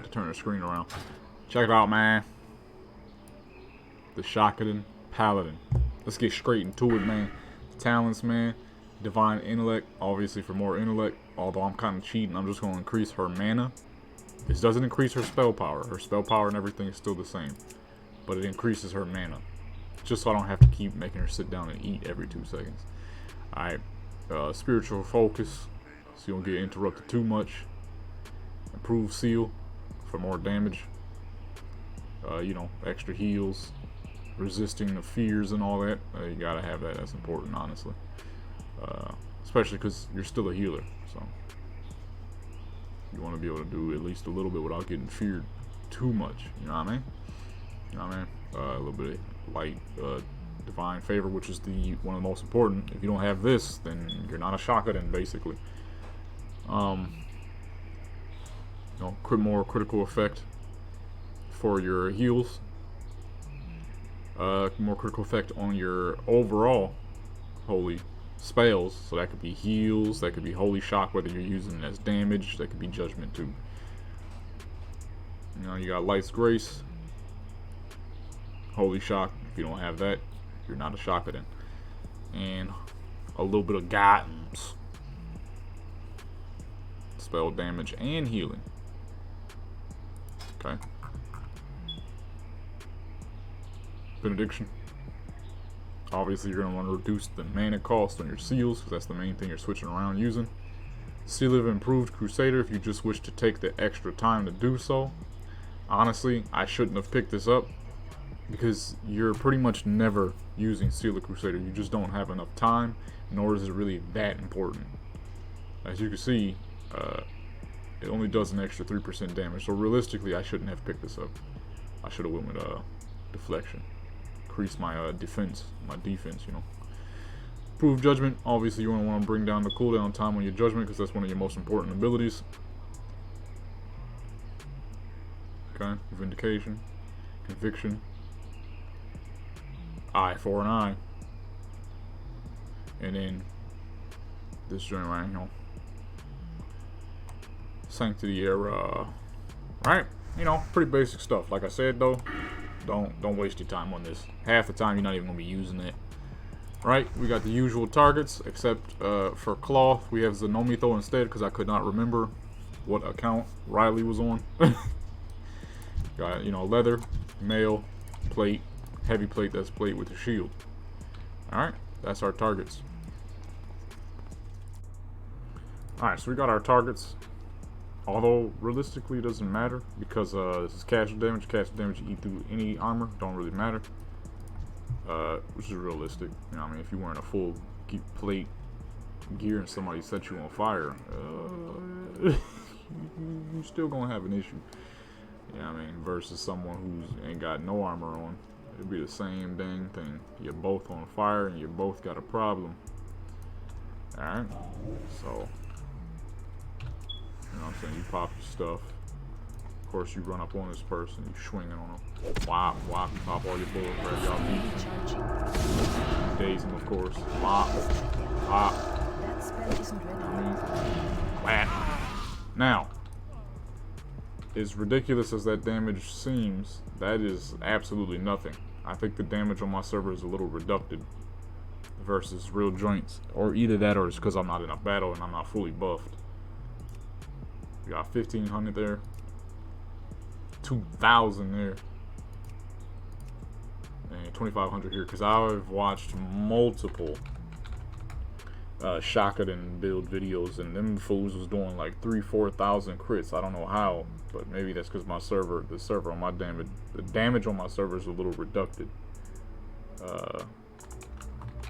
to turn the screen around. Check it out, man. The Shockadin Paladin. Let's get straight into it, man. Talents, man. Divine intellect, obviously for more intellect. Although I'm kind of cheating, I'm just going to increase her mana. This doesn't increase her spell power. Her spell power and everything is still the same. But it increases her mana. Just so I don't have to keep making her sit down and eat every 2 seconds. Alright. Spiritual focus. So you don't get interrupted too much. Improved seal for more damage. You know, extra heals. Resisting the fears and all that. You gotta have that. That's important, honestly. Especially because you're still a healer. So you want to be able to do at least a little bit without getting feared too much. You know what I mean? You know what I mean? A little bit of light divine favor, which is one of the most important. If you don't have this, then you're not a Shockadin, basically. You know, more critical effect for your heals. More critical effect on your overall holy spells. So that could be heals, that could be holy shock, whether you're using it as damage, that could be judgment too. You know, you got light's grace, holy shock. If you don't have that, you're not a Shockadin. And a little bit of guidance, spell damage and healing. Okay. Benediction. Obviously, you're going to want to reduce the mana cost on your seals, because that's the main thing you're switching around using. Seal of Improved Crusader, if you just wish to take the extra time to do so. Honestly, I shouldn't have picked this up, because you're pretty much never using Seal of Crusader. You just don't have enough time, nor is it really that important. As you can see, it only does an extra 3% damage, so realistically, I shouldn't have picked this up. I should have went with deflection. Increase my defense, you know. Improved judgment. Obviously, you want to bring down the cooldown time on your judgment, because that's one of your most important abilities. Okay, vindication, conviction, eye for an eye, and then this joint right here, sanctity era. Right, you know, pretty basic stuff. Like I said though, don't waste your time on this. Half the time you're not even gonna be using it. Right, we got the usual targets, except for cloth we have Zenomito instead, because I could not remember what account Riley was on. Got, you know, leather, mail, plate, heavy plate, that's plate with the shield. Alright, that's our targets. Alright, so we got our targets. Although, realistically, it doesn't matter, because this is casual damage. Casual damage you eat through any armor, don't really matter. Which is realistic. You know what I mean? If you're wearing a full plate gear and somebody set you on fire, you're still gonna have an issue. You know what I mean? Versus someone who's ain't got no armor on. It'd be the same dang thing. You're both on fire and you both got a problem. Alright? So, you know what I'm saying? You pop your stuff. Of course, you run up on this person, you swinging on them. Whop, whop, you pop all your bullets, grab y'all feet. Daze them, of course. Whop, pop. That spell isn't ready. Whap. Now, as ridiculous as that damage seems, that is absolutely nothing. I think the damage on my server is a little reducted versus real joints. Or either that or it's because I'm not in a battle and I'm not fully buffed. We got 1500 there. 2000 there. And 2500 here. Because I've watched multiple Shockadin build videos, and them fools was doing like 3,000-4,000 crits. I don't know how, but maybe that's because my server, the damage on my server is a little reducted.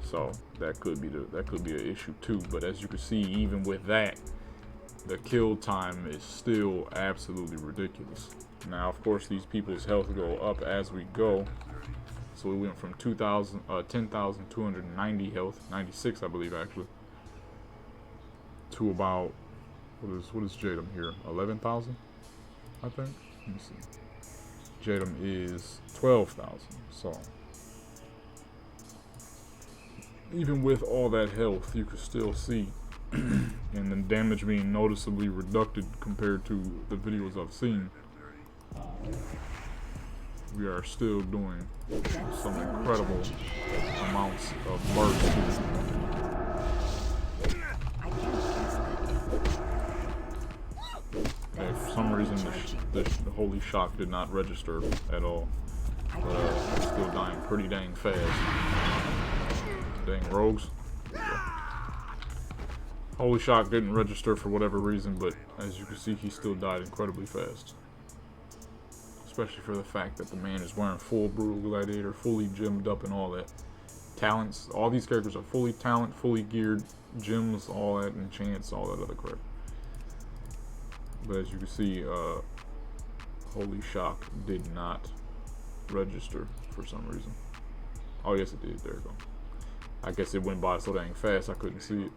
So that could be an issue too. But as you can see, even with that, the kill time is still absolutely ridiculous. Now, of course, these people's health go up as we go. So we went from 10,290 health, 96 I believe actually, to about, what is Jadam here? 11,000, I think. Let me see. Jadam is 12,000. So even with all that health, you can still see, and the damage being noticeably reduced compared to the videos I've seen. we are still doing some incredible amounts of bursts. Okay, for some reason the Holy Shock did not register at all. But I'm still dying pretty dang fast. Dang rogues. Holy Shock didn't register for whatever reason, but as you can see, he still died incredibly fast. Especially for the fact that the man is wearing full Brutal Gladiator, fully gemmed up and all that. Talents, all these characters are fully talent, fully geared, gems, all that, enchants, all that other crap. But as you can see, Holy Shock did not register for some reason. Oh yes it did, there we go. I guess it went by so dang fast I couldn't see it.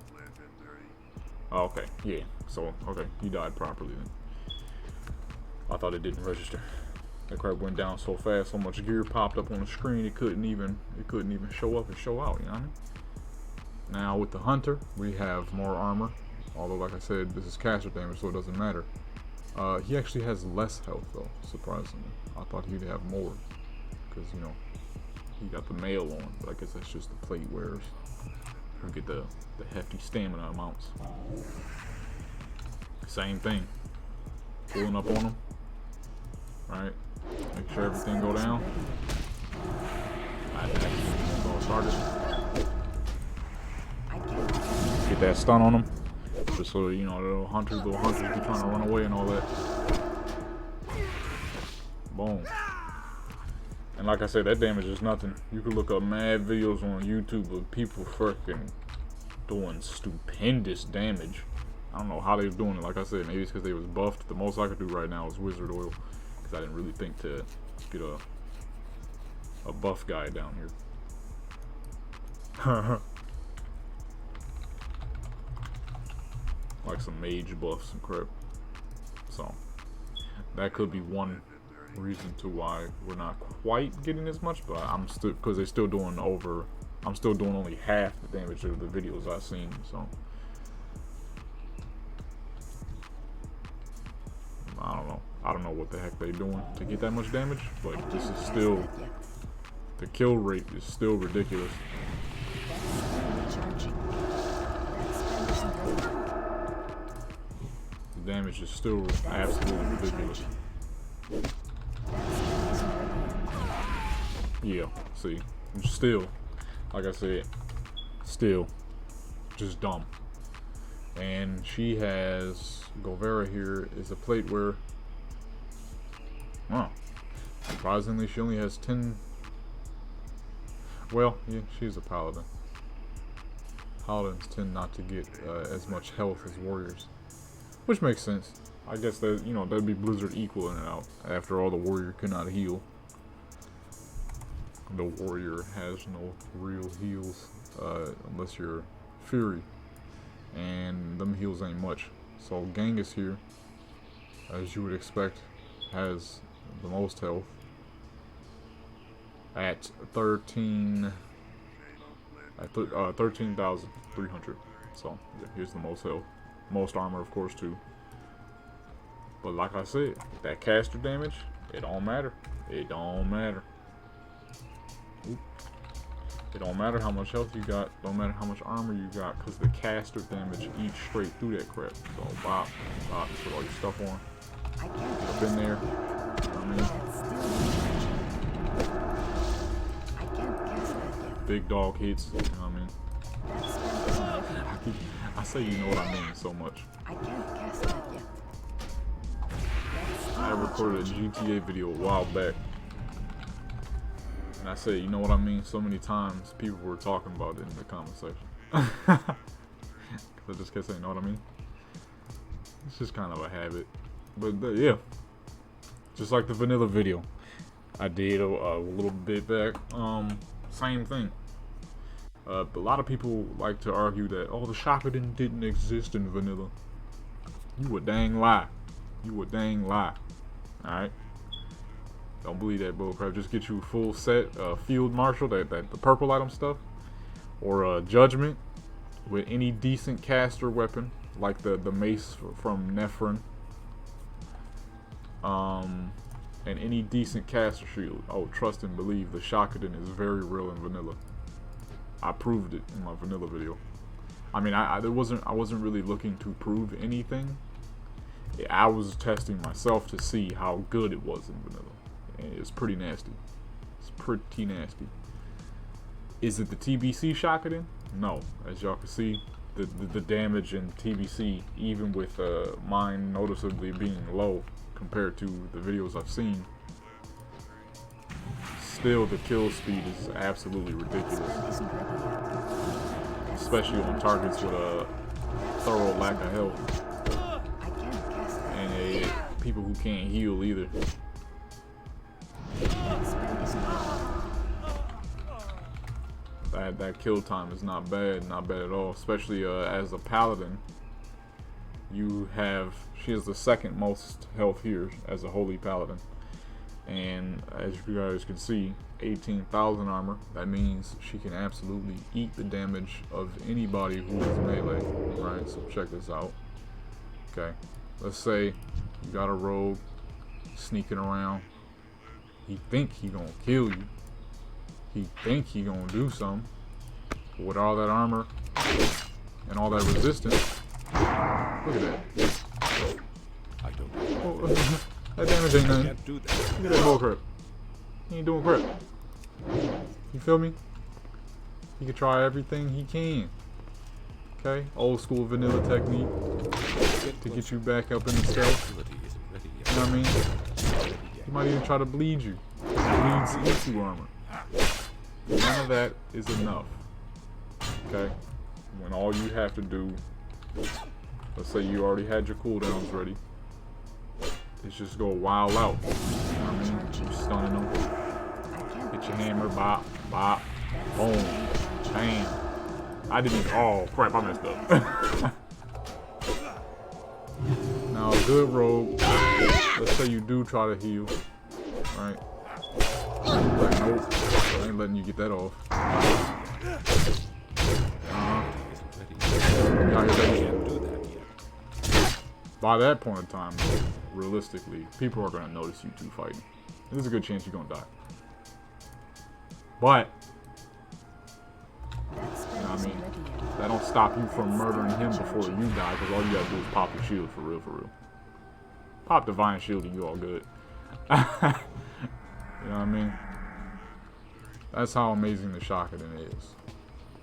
Oh, okay, yeah, so okay, he died properly then. I thought it didn't register. That crap went down so fast, so much gear popped up on the screen it couldn't even show up and show out, you know what I mean? Now with the Hunter, we have more armor. Although like I said, this is caster damage, so it doesn't matter. He actually has less health though, surprisingly. I thought he'd have more, because you know, he got the mail on, but I guess that's just the plate wearers who get the hefty stamina amounts. Same thing. Pulling up on him. Right? Make sure everything go down. Get that stun on him. Just so you know, little hunters be trying to run away and all that. Boom. And like I said, that damage is nothing. You can look up mad videos on YouTube of people freaking doing stupendous damage. I don't know how they was doing it. Like I said, maybe it's because they was buffed. The most I could do right now is Wizard Oil, because I didn't really think to get a buff guy down here. Like some mage buffs and crap. So that could be one reason to why we're not quite getting as much, but I'm still, because they're still doing over, I'm still doing only half the damage of the videos I've seen. So I don't know what the heck they're doing to get that much damage, but this is still, the kill rate is still ridiculous. The damage is still absolutely ridiculous. Yeah, see, still, like I said, still just dumb. And she has, Govera here is a plate where, wow, surprisingly she only has 10, well, yeah, she's a Paladin. Paladins tend not to get as much health as warriors, which makes sense. I guess that, you know, that'd be Blizzard equaling it out. After all, the warrior cannot heal. The warrior has no real heals unless you're Fury, and them heals ain't much. So Genghis here, as you would expect, has the most health at 13,300. So yeah, here's the most health, most armor of course too. But like I said, that caster damage, it don't matter. It don't matter. Oop. It don't matter how much health you got, don't matter how much armor you got, because the caster damage eats straight through that crap. So bop, bop, put all your stuff on. Up in there. You know what I mean? Big dog hits, you know what I mean? I say you know what I mean so much. I recorded a GTA video a while back, and I said, you know what I mean, so many times people were talking about it in the comment section. Cause I just kept saying, you know what I mean? It's just kind of a habit. But yeah, just like the vanilla video I did a little bit back, same thing. A lot of people like to argue that, oh, the Shockadin didn't exist in vanilla. You a dang lie. You a dang lie. Alright? Don't believe that bullcrap. Just get you a full set, field marshal, the purple item stuff, or judgment with any decent caster weapon, like the mace from Nephrin. and any decent caster shield. Oh, trust and believe, the Shockadin is very real in vanilla. I proved it in my vanilla video. I mean, I wasn't really looking to prove anything. I was testing myself to see how good it was in vanilla, and it's pretty nasty. It's pretty nasty. Is it the TBC Shockadin? No. As y'all can see, the damage in TBC, even with mine noticeably being low compared to the videos I've seen, still the kill speed is absolutely ridiculous. Especially on targets with a thorough lack of health. And people who can't heal either. That kill time is not bad at all. Especially as a Paladin, she has the second most health here as a holy Paladin. And as you guys can see, 18,000 armor. That means she can absolutely eat the damage of anybody who is melee. Right, so check this out. Okay, let's say you got a rogue sneaking around. He think he gonna kill you. He think he gonna do something. But with all that armor and all that resistance, look at that. I don't Oh, that damage ain't nothing. can't do that. Look at that bullcrap. He ain't doing crap. You feel me? He can try everything he can. Okay? Old school vanilla technique to get you back up in the stealth. Ability isn't ready You yet. know what I mean? He might even try to bleed you. It bleeds into armor. None of that is enough. Okay? When all you have to do, let's say you already had your cooldowns ready, is just go wild out. You know what I mean? You stunning them. Hit your hammer, bop, bop, boom, bam. I didn't even, oh crap, I messed up. Now a good rogue, let's say you do try to heal, right? Like, nope, I ain't letting you get that off. Can't do that yet. By that point in time, realistically, people are gonna notice you two fighting. There's a good chance you're gonna die. But, you know what I mean? That don't stop you from murdering him before you die, because all you gotta do is pop your shield for real, for real. Pop Divine Shield and you all good. You know what I mean? That's how amazing the Shockadin is.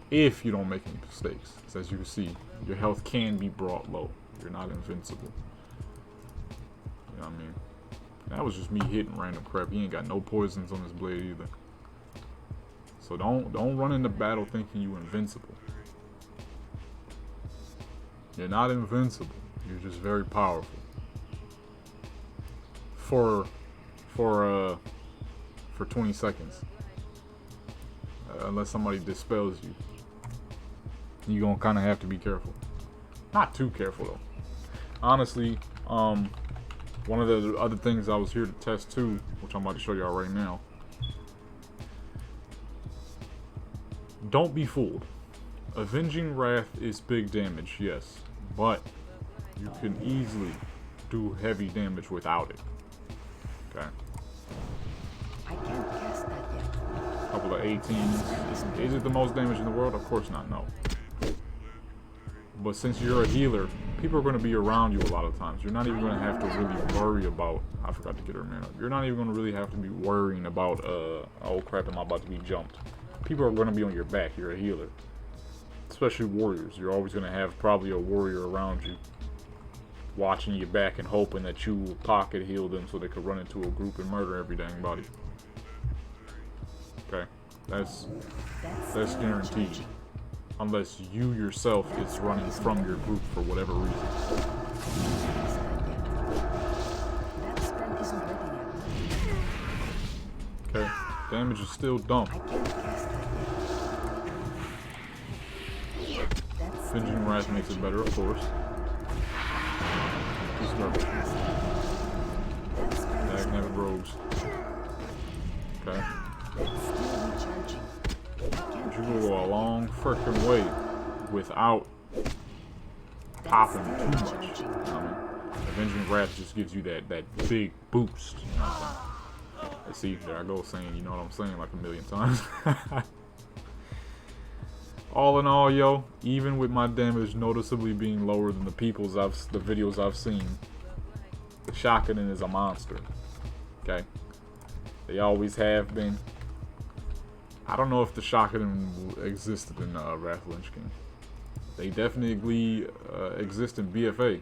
If you don't make any mistakes. So as you can see, your health can be brought low. You're not invincible. You know what I mean? That was just me hitting random crap. He ain't got no poisons on his blade either. So don't run into battle thinking you're invincible. You're not invincible. You're just very powerful. For 20 seconds. Unless somebody dispels you. You're gonna kinda have to be careful. Not too careful though. Honestly, one of the other things I was here to test too, which I'm about to show y'all right now. Don't be fooled. Avenging Wrath is big damage, yes, but you can easily do heavy damage without it. Okay. I can't cast that yet. Couple of 18s. Is it the most damage in the world? Of course not, no. But since you're a healer, people are going to be around you a lot of times. You're not even going to have to really worry about, I forgot to get her mana. You're not even going to really have to be worrying about, oh crap, am I about to be jumped? People are going to be on your back. You're a healer. Especially warriors. You're always going to have probably a warrior around you, watching your back and hoping that you will pocket heal them so they could run into a group and murder every dang body. Okay, that's guaranteed. Unless you yourself is running from your group for whatever reason. That spell isn't ready yet. Okay, damage is still dumb. I can't cast that yet. That's Avenging Wrath makes it better, of course. Just remember, Magnetic Rogues. Okay. still recharging. You will go a long frickin' way without popping too much. You know what I mean? Avenging Wrath just gives you that big boost. You know what I'm saying? See, there I go saying, you know what I'm saying, like a million times. All in all, yo, even with my damage noticeably being lower than the videos I've seen, the Shockadin is a monster. Okay, they always have been. I don't know if the Shockadin existed in Wrath of the Lich King. They definitely exist in BFA.